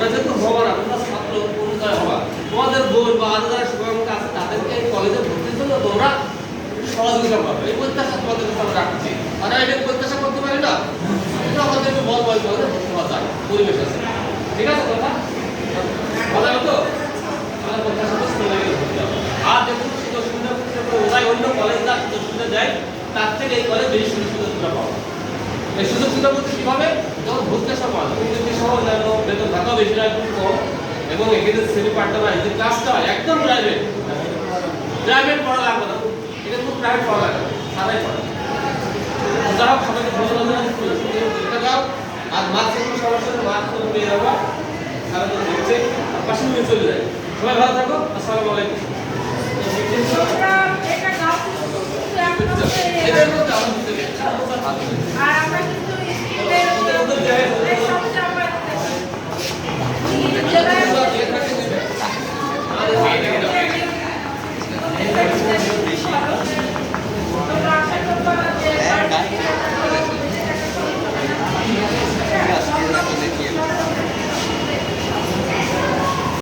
তোমরা যেহেতু হবা না, তোমরা ছাত্র অনুযায়ী হবা, তোমাদের বোন বা আরো যারা শুভাকাঙ্ক্ষী আছে তাদেরকে এই কলেজে ভর্তির জন্য তোমরা সহযোগিতা করবে। এই প্রত্যাশা তোমাদের কাছে আমরা রাখছি। আর এটা প্রত্যাশা করতে পারি না, তোমরা আমাদেরকে বল বল করে ভর্তি হওয়া যায়, পরিবেশ আছে। ঠিক আছে কথা বলা হতো, আমরা প্রত্যাশা করতে চলে গেলে ভর্তি হবে। আর দেখুন সুযোগ সুবিধা ওরাই অন্য কলেজ যা সুযোগ সুবিধা দেয় তার থেকে এই কলেজ বেশি সুযোগ সুবিধা পাবো। এই সুযোগ সুবিধা বলতে কীভাবে, যখন ভর্তি সময় কিন্তু সহ অন্যান্য বেতন ভাতাও বেশি লাগে খুব কম, এবং এখানে সেমি পাঠটা বা যে ক্লাসটা হয় একদম প্রাইভেট, প্রাইভেট পড়া লাগবে না, এটা খুব প্রাইভেট পড়া লাগবে, সারাই পড়া। যা হোক সবাইকে ধন্যবাদ পরীক্ষা দাও, আর মার্কসের কোনো সমস্যা নেই, মার্কস তো পেয়ে যাবো, সারা দিন দেখছে পাশে নিয়ে চলে যায়। সবাই ভালো থাকো, আসসালামু আলাইকুম। আর আমরা কিন্তু